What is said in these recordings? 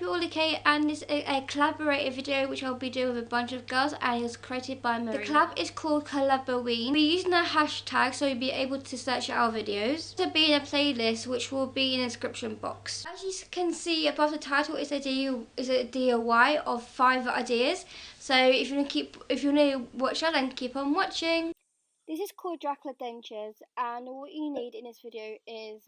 you're all okay, and it's a collaborative video which I'll be doing with a bunch of girls, and it was created by Maria. The collab is called collaboween. We're using a hashtag so you'll be able to search our videos. To be in a playlist which will be in the description box. As you can see above the title is a DIY of 5 ideas. So if you want to watch that, then keep on watching. This is called Dracula Dentures, and what you need in this video is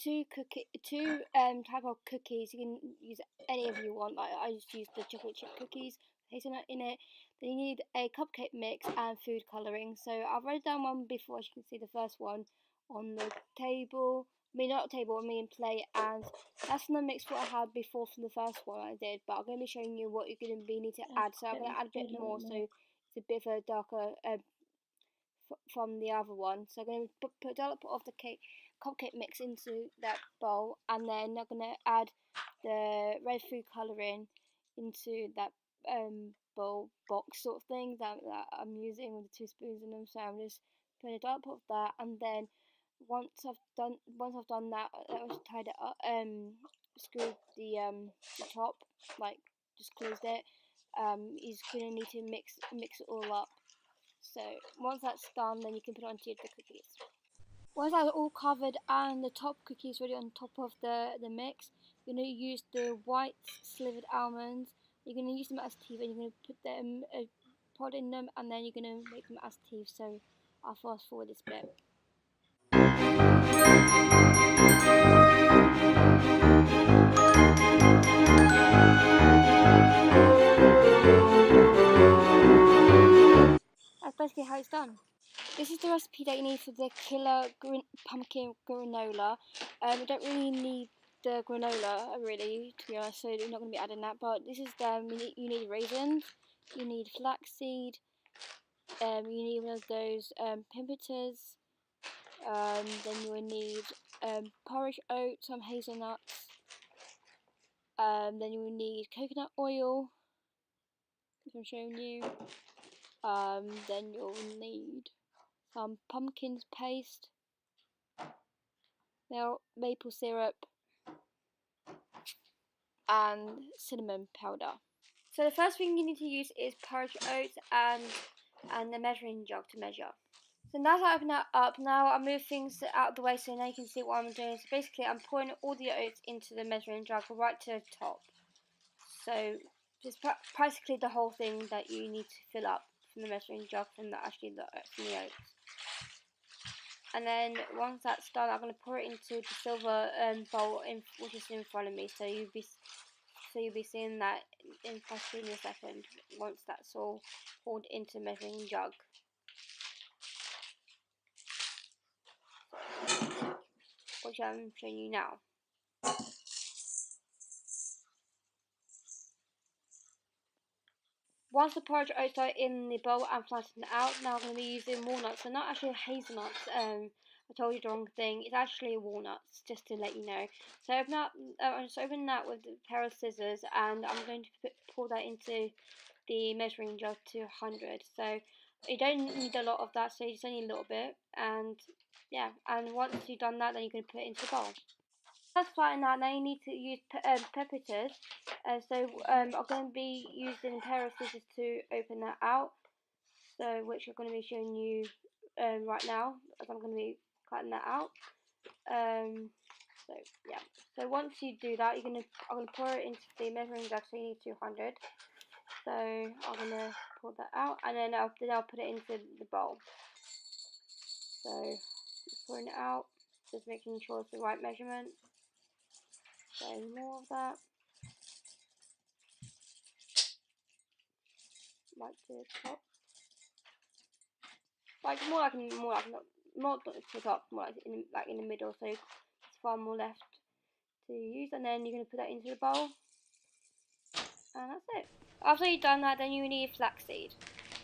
two type of cookies. You can use any of you want. Like I just used the chocolate chip cookies, hazelnut in it. Then you need a cupcake mix and food colouring. So I've wrote down one before, as you can see the first one on the table. I mean not table, I mean plate, and that's from the mix what I had before from the first one I did. But I'm going to be showing you what you're going to need to add. So I'm going to add a bit more, so it's a bit of a darker from the other one. So I'm going to put a dollop of the cupcake mix into that bowl, and then I'm going to add the red food colouring into that bowl box sort of thing that I'm using with the 2 spoons in them. So I'm just putting a dollop of that, and then once I've done that, I was tied it up, screwed the top, like just closed it. You're gonna need to mix it all up. So once that's done, then you can put it onto the cookies. Once that's all covered and the top cookie is ready on top of the mix, you're going to use the white slivered almonds. You're going to use them as teeth, and you're going to put them pod in them, and then you're going to make them as teeth. So I'll fast forward this bit. That's basically how it's done. This is the recipe that you need for the killer pumpkin granola. You don't really need the granola, really, to be honest, so you're not going to be adding that. But this is you need raisins, you need flaxseed, you need one of those pimpeters, then you will need porridge oats, some hazelnuts, then you will need coconut oil, which I'm showing you, then you'll need some pumpkins paste, maple syrup, and cinnamon powder. So the first thing you need to use is porridge oats and the measuring jug to measure. So now that I open that up, now I move things out of the way so now you can see what I'm doing. So basically I'm pouring all the oats into the measuring jug right to the top. So just practically the whole thing that you need to fill up from the measuring jug from the oats. And then once that's done, I'm going to pour it into the silver bowl which is in front of me. So you'll be seeing that in a second once that's all poured into the measuring jug. Which I'm showing you now. Once the porridge oats are in the bowl and flattened out, now I'm going to be using walnuts. So not actually hazelnuts. I told you the wrong thing. It's actually walnuts, just to let you know. So I'm just opening that with a pair of scissors, and I'm going to pour that into the measuring jug to 100. So you don't need a lot of that, so you just need a little bit. And yeah, and once you've done that, then you can put it into the bowl. That's fine now. Now you need to use pepiters. So I'm going to be using a pair of scissors to open that out. So which I'm going to be showing you right now, as I'm going to be cutting that out. So yeah. So once you do that, I'm going to pour it into the measuring jug. So you need 200. So I'm going to pour that out, and then I'll put it into the bowl. So pouring it out, just making sure it's the right measurement. So more of that, like to the top, like not to the top, more like in the middle. So it's far more left to use, and then you're gonna put that into the bowl, and that's it. After you've done that, then you need flaxseed,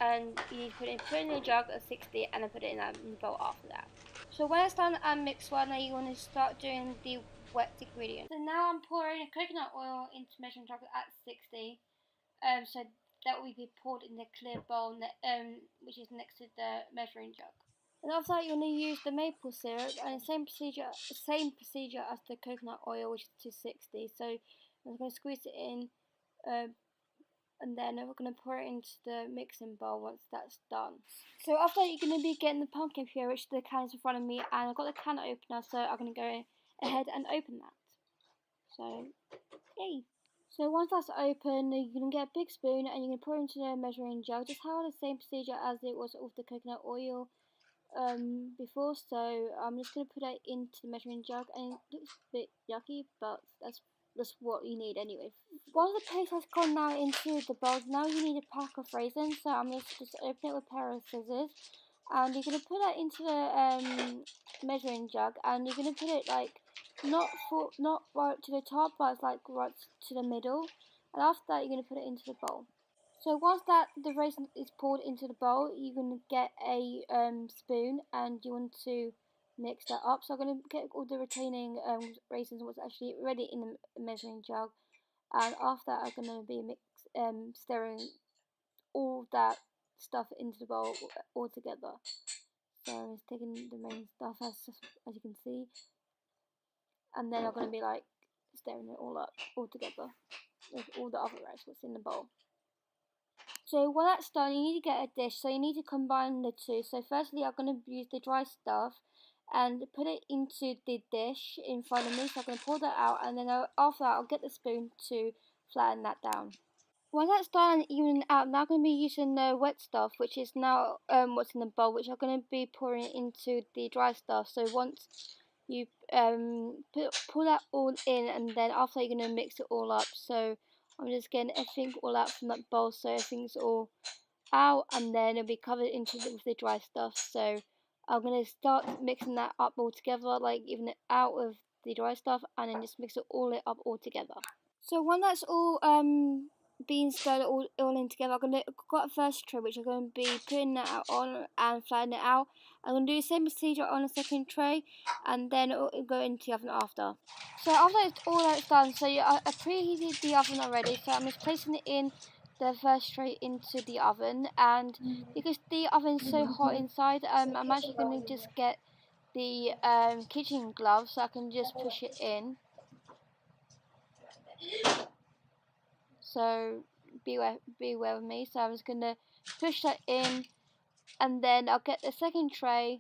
and you need to put it in a jug at 60, and then put it in the bowl after that. So when it's done and mixed well, now you want to start doing the wet ingredients. So now I'm pouring coconut oil into measuring jug at 60. So that will be poured in the clear bowl, which is next to the measuring jug. And after that, you're going to use the maple syrup, and the same procedure as the coconut oil, which is 260. So I'm going to squeeze it in, and then we're going to pour it into the mixing bowl once that's done. So after that, you're going to be getting the pumpkin puree, which the can is in front of me, and I've got the can opener, so I'm going to go ahead and open that. So, yay! So once that's open, you're going to get a big spoon and you're going to pour it into the measuring jug. Just follow the same procedure as it was with the coconut oil before. So I'm just going to put it into the measuring jug, and it looks a bit yucky, but that's what you need anyway. Once the paste has gone now into the bowl, now you need a pack of raisins. So I'm just open it with a pair of scissors, and you're going to put that into the measuring jug, and you're going to put it like not right to the top, but it's like right to the middle, and after that you're going to put it into the bowl. So once that the raisin is poured into the bowl, you're going to get a spoon, and you want to mix that up. So I'm going to get all the retaining raisins what's actually already in the measuring jug, and after that I'm going to be stirring all that stuff into the bowl all together. So I'm just taking the main stuff as you can see, and then I'm going to be like stirring it all up all together with all the other rice what's in the bowl. So when that's done, you need to get a dish, so you need to combine the two. So firstly, I'm going to use the dry stuff and put it into the dish in front of me. So I'm going to pour that out, and then after that I'll get the spoon to flatten that down. When that's done and evening out, now I'm going to be using the wet stuff, which is now what's in the bowl, which I'm going to be pouring into the dry stuff. So once you pull that all in, and then after you're going to mix it all up. So I'm just getting everything all out from that bowl, so everything's all out, and then it'll be covered with the dry stuff. So I'm going to start mixing that up all together, like even it out with the dry stuff, and then just mix it up all together. So when that's all being stirred all in together, I've got a first tray which I'm going to be putting that out on and flattening it out. I'm going to do the same procedure on a second tray, and then it'll go into the oven after. So after all that's done, so I preheated the oven already, so I'm just placing it in the first tray into the oven, and because the oven's so hot inside, I'm actually going to just get the kitchen glove so I can just push it in. So be aware with me. So I'm just gonna push that in, and then I'll get the second tray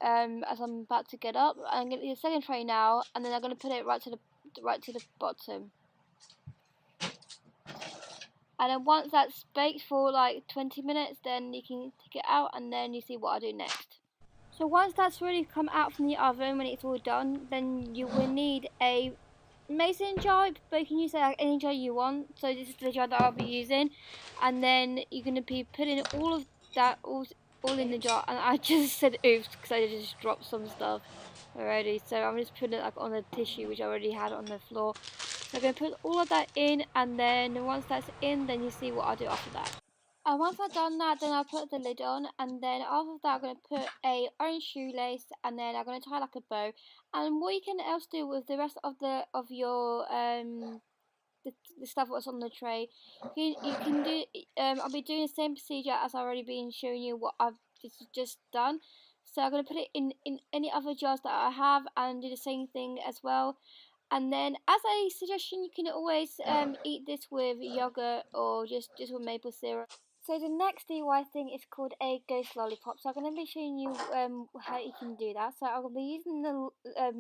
as I'm about to get up. I'm gonna get the second tray now, and then I'm gonna put it right to the bottom. And then once that's baked for like 20 minutes, then you can take it out, and then you see what I do next. So once that's really come out from the oven, when it's all done, then you will need a mason jar, but you can use like any jar you want. So this is the jar that I'll be using, and then you're going to be putting all of that all in the jar. And I just said oops because I just dropped some stuff already, so I'm just putting it like on the tissue which I already had on the floor. So I'm going to put all of that in, and then once that's in, then you see what I'll do after that. And once I've done that, then I'll put the lid on, and then after that I'm going to put a orange shoelace, and then I'm going to tie like a bow. And what you can else do with the rest of your the stuff that's on the tray, you can do I'll be doing the same procedure as I've already been showing you what I've just done. So I'm going to put it in any other jars that I have and do the same thing as well. And then as a suggestion, you can always eat this with yogurt or just with maple syrup. So the next DIY thing is called a ghost lollipop. So I'm going to be showing you how you can do that. So I'm going to be using the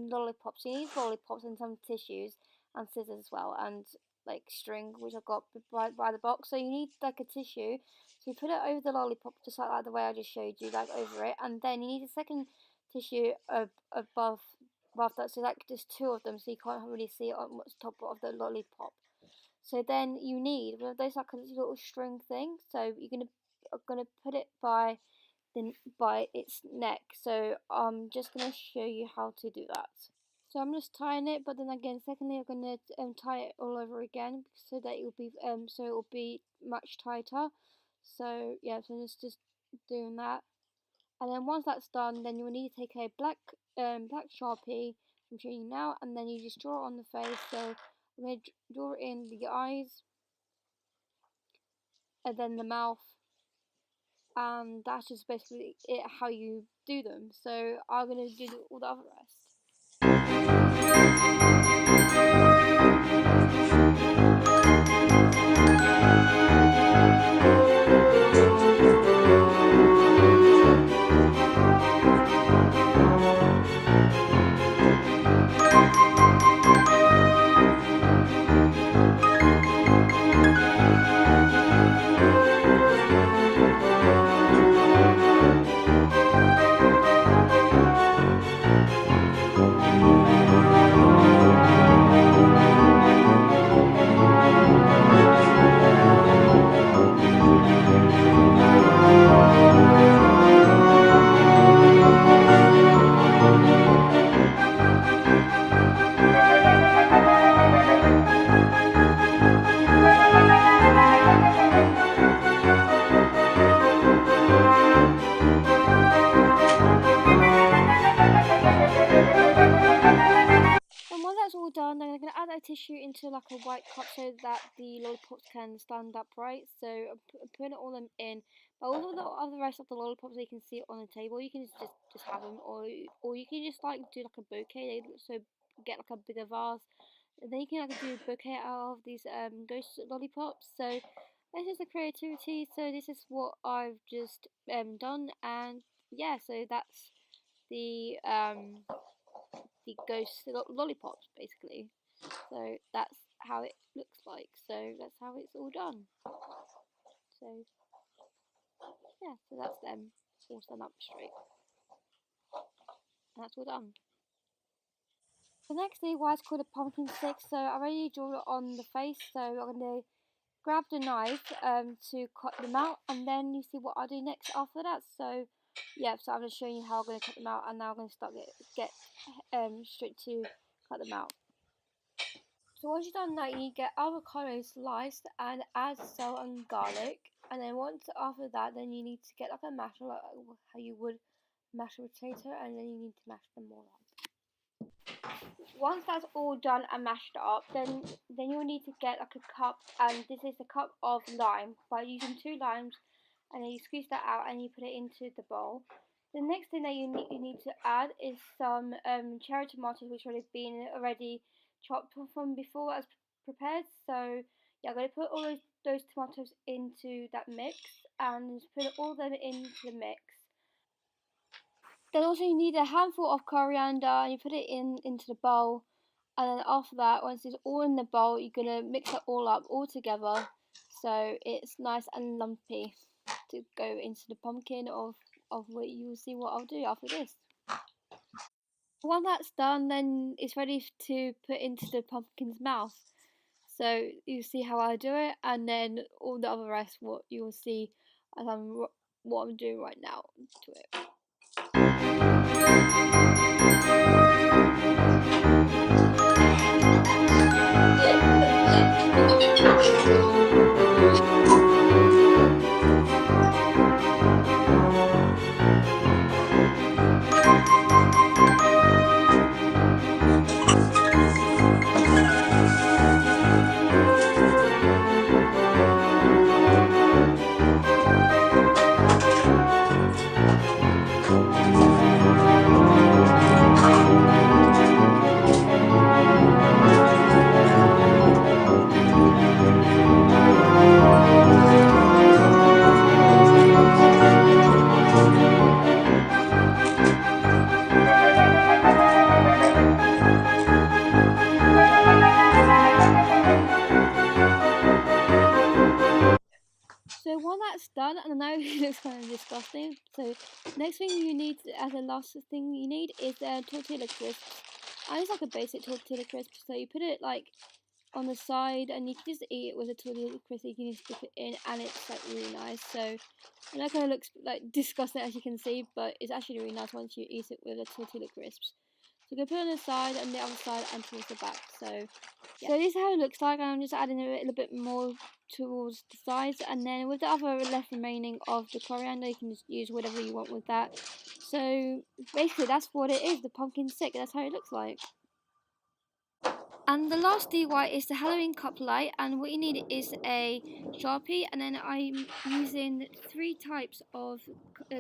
lollipops. You need lollipops and some tissues and scissors as well, and like string which I got by the box. So you need like a tissue. So you put it over the lollipop just like the way I just showed you, like over it, and then you need a second tissue above that. So like just two of them, so you can't really see it on what's top of the lollipop. So then you need one of those like a little string thing. So you're gonna put it by its neck. So I'm just gonna show you how to do that. So I'm just tying it, but then again, secondly, I'm gonna tie it all over again so that it will be much tighter. So yeah, so just doing that, and then once that's done, then you will need to take a black Sharpie. I'm showing you now, and then you just draw it on the face. So I'm going to draw in the eyes, and then the mouth, and that's just basically it, how you do them. So I'm going to do all the other rest. That's all done. Then I'm going to add that tissue into like a white cup so that the lollipops can stand upright. So I'm putting all them in. But all the rest of the lollipops, you can see it on the table. You can just have them, or you can just like do like a bouquet. So get like a bigger vase, and then you can like do a bouquet out of these ghost lollipops. So this is the creativity. So this is what I've just done, and yeah. So that's the ghost lollipops basically. So that's how it looks like. So that's how it's all done. So yeah, so that's them all stand up straight. And that's all done. The next thing, why it's called a pumpkin stick. So I already drew it on the face. So I'm gonna grab the knife to cut them out, and then you see what I'll do next after that. So yeah, so I'm gonna show you how I'm gonna cut them out, and now I'm gonna start get straight to cut them out. So once you've done that, you get avocado sliced and add salt and garlic. And then once after that, then you need to get like a masher, like how you would mash a potato, and then you need to mash them all up. Once that's all done and mashed up, then you'll need to get like a cup, and this is a cup of lime. By using 2 limes, and then you squeeze that out and you put it into the bowl. The next thing that you need to add is some cherry tomatoes, which have been already chopped from before as prepared. So yeah, I'm going to put all those tomatoes into that mix and put all of them into the mix. Then also you need a handful of coriander, and you put it into the bowl. And then after that, once it's all in the bowl, you're gonna mix it all up all together, so it's nice and lumpy to go into the pumpkin of what you will see what I'll do after this. Once that's done, then it's ready to put into the pumpkin's mouth. So you see how I do it, and then all the other rest what you will see as what I'm doing right now to it. So when that's done, and I know it looks kind of disgusting, so next thing you need, as a last thing you need, is tortilla crisps. And it's like a basic tortilla crisp, so you put it like on the side, and you can just eat it with a tortilla crisp. You can just dip it in, and it's like really nice. So I know it kind of looks like disgusting as you can see, but it's actually really nice once you eat it with a tortilla crisps. So you can put it on the side and the other side and towards the back. So yeah. So this is how it looks like. I'm just adding a little bit more towards the sides, and then with the other left remaining of the coriander, you can just use whatever you want with that. So basically that's what it is, the pumpkin stick. That's how it looks like. And the last DIY is the Halloween cup light, and what you need is a Sharpie, and then I'm using 3 types of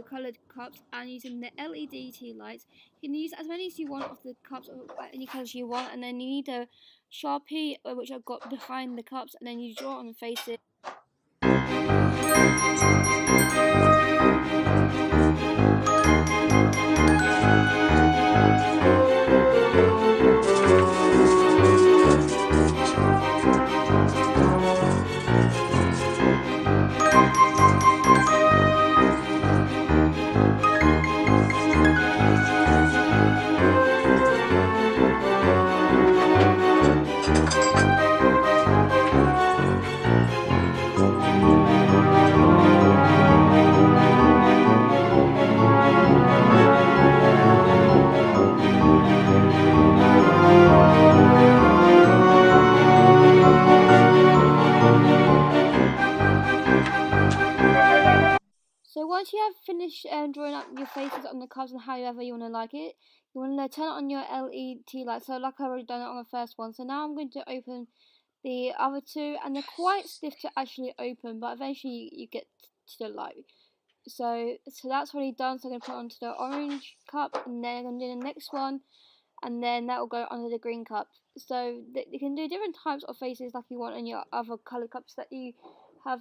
coloured cups and using the LED tea lights. You can use as many as you want of the cups of any colours you want, and then you need a Sharpie which I've got behind the cups, and then you draw on the faces. So once you have finished drawing up your faces on the cups and however you want to like it, you want to turn it on your LED light. So like I've already done it on the first one. So now I'm going to open the other 2, and they're quite stiff to actually open, but eventually you get to the light. So that's already done. So I'm going to put it onto the orange cup, and then I'm going to do the next one, and then that will go under the green cup. So you can do different types of faces like you want in your other colour cups that you have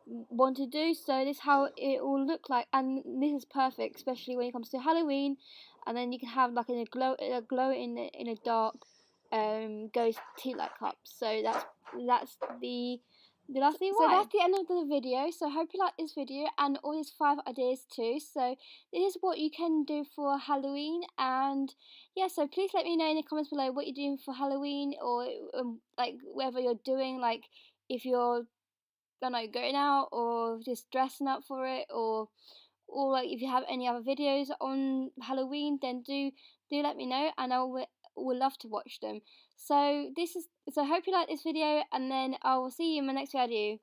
want to do. So this is how it will look like, and this is perfect, especially when it comes to Halloween. And then you can have like a glow in a dark ghost tea light cup. So that's the last DIY. So that's the end of the video. So I hope you like this video and all these 5 ideas too. So this is what you can do for Halloween, and yeah, so please let me know in the comments below what you're doing for Halloween, or like whatever you're doing, like if you're, I don't know, going out or just dressing up for it, or like if you have any other videos on Halloween, then do let me know, and I will love to watch them. So I hope you like this video, and then I will see you in my next video.